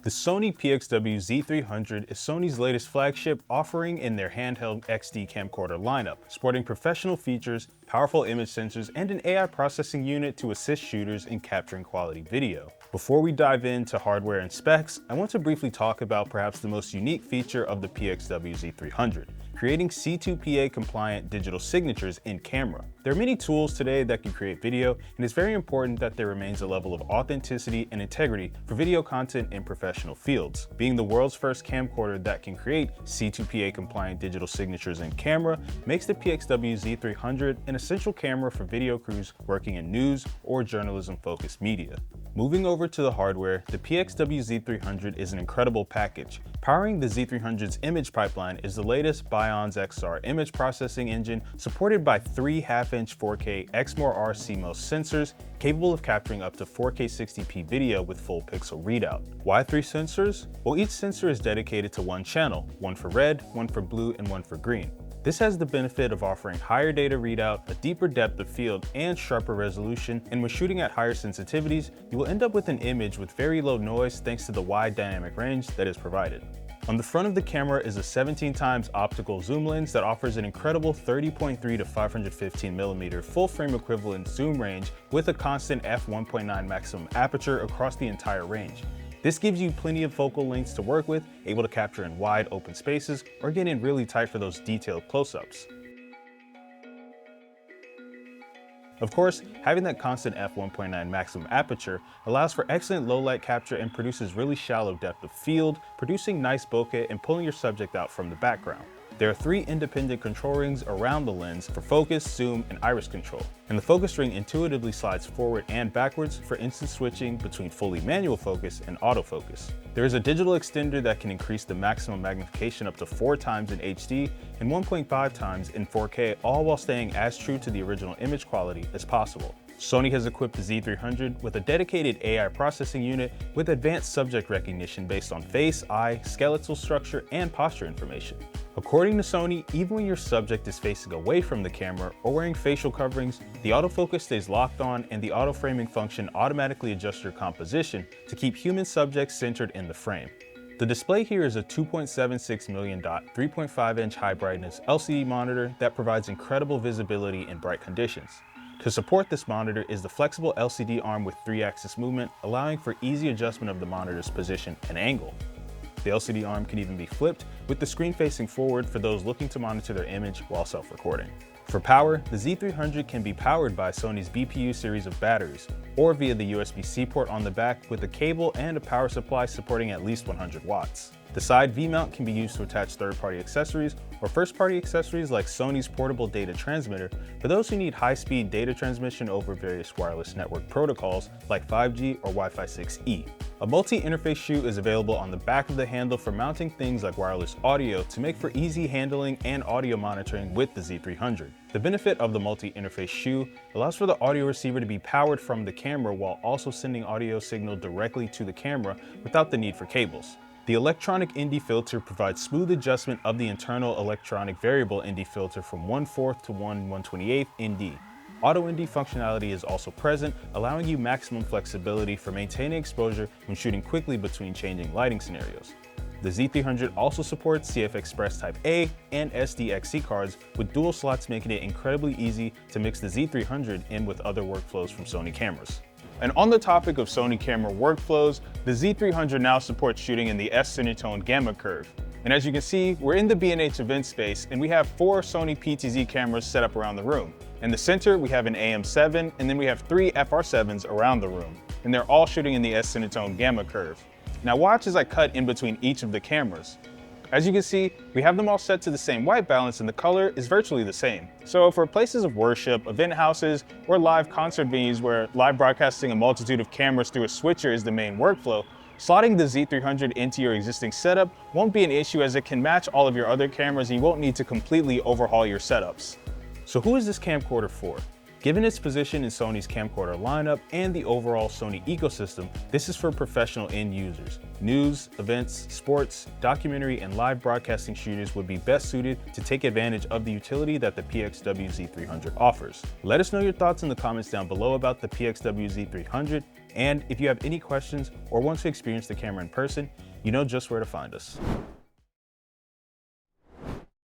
The Sony PXW-Z300 is Sony's latest flagship offering in their handheld XD camcorder lineup, sporting professional features, powerful image sensors, and an AI processing unit to assist shooters in capturing quality video. Before we dive into hardware and specs, I want to briefly talk about perhaps the most unique feature of the PXW-Z300. Creating C2PA compliant digital signatures in camera. There are many tools today that can create video, and it's very important that there remains a level of authenticity and integrity for video content in professional fields. Being the world's first camcorder that can create C2PA compliant digital signatures in camera makes the PXW-Z300 an essential camera for video crews working in news or journalism focused media. Moving over to the hardware, the PXW-Z300 is an incredible package. Powering the Z300's image pipeline is the latest Bion's XR image processing engine, supported by 3 half-inch 4K XMOR-R CMOS sensors, capable of capturing up to 4K 60p video with full pixel readout. Why 3 sensors? Well, each sensor is dedicated to one channel, one for red, one for blue, and one for green. This has the benefit of offering higher data readout, a deeper depth of field, and sharper resolution, and when shooting at higher sensitivities, you will end up with an image with very low noise thanks to the wide dynamic range that is provided. On the front of the camera is a 17x optical zoom lens that offers an incredible 30.3 to 515mm full frame equivalent zoom range with a constant f1.9 maximum aperture across the entire range. This gives you plenty of focal lengths to work with, able to capture in wide open spaces or get in really tight for those detailed close-ups. Of course, having that constant f1.9 maximum aperture allows for excellent low light capture and produces really shallow depth of field, producing nice bokeh and pulling your subject out from the background. There are 3 independent control rings around the lens for focus, zoom, and iris control. And the focus ring intuitively slides forward and backwards for instant switching between fully manual focus and autofocus. There is a digital extender that can increase the maximum magnification up to 4 times in HD and 1.5 times in 4K, all while staying as true to the original image quality as possible. Sony has equipped the Z300 with a dedicated AI processing unit with advanced subject recognition based on face, eye, skeletal structure, and posture information. According to Sony, even when your subject is facing away from the camera or wearing facial coverings, the autofocus stays locked on and the auto framing function automatically adjusts your composition to keep human subjects centered in the frame. The display here is a 2.76 million dot, 3.5-inch high brightness LCD monitor that provides incredible visibility in bright conditions. To support this monitor is the flexible LCD arm with 3-axis movement, allowing for easy adjustment of the monitor's position and angle. The LCD arm can even be flipped, with the screen facing forward for those looking to monitor their image while self-recording. For power, the Z300 can be powered by Sony's BPU series of batteries, or via the USB-C port on the back with a cable and a power supply supporting at least 100 watts. The side V-mount can be used to attach third-party accessories or first-party accessories like Sony's portable data transmitter for those who need high-speed data transmission over various wireless network protocols like 5G or Wi-Fi 6E. A multi-interface shoe is available on the back of the handle for mounting things like wireless audio to make for easy handling and audio monitoring with the Z300. The benefit of the multi-interface shoe allows for the audio receiver to be powered from the camera while also sending audio signal directly to the camera without the need for cables. The electronic ND filter provides smooth adjustment of the internal electronic variable ND filter from 1/4 to 1/128 ND. Auto ND functionality is also present, allowing you maximum flexibility for maintaining exposure when shooting quickly between changing lighting scenarios. The Z300 also supports CF Express Type A and SDXC cards, with dual slots making it incredibly easy to mix the Z300 in with other workflows from Sony cameras. And on the topic of Sony camera workflows, the Z300 now supports shooting in the S-Cine gamma curve. And as you can see, we're in the B&H event space and we have 4 Sony PTZ cameras set up around the room. In the center, we have an AM7 and then we have 3 FR7s around the room. And they're all shooting in the S-Cine gamma curve. Now watch as I cut in between each of the cameras. As you can see, we have them all set to the same white balance and the color is virtually the same. So for places of worship, event houses, or live concert venues where live broadcasting a multitude of cameras through a switcher is the main workflow, slotting the Z300 into your existing setup won't be an issue as it can match all of your other cameras and you won't need to completely overhaul your setups. So who is this camcorder for? Given its position in Sony's camcorder lineup and the overall Sony ecosystem, this is for professional end users. News, events, sports, documentary, and live broadcasting shooters would be best suited to take advantage of the utility that the PXW-Z300 offers. Let us know your thoughts in the comments down below about the PXW-Z300 And if you have any questions or want to experience the camera in person, you know just where to find us.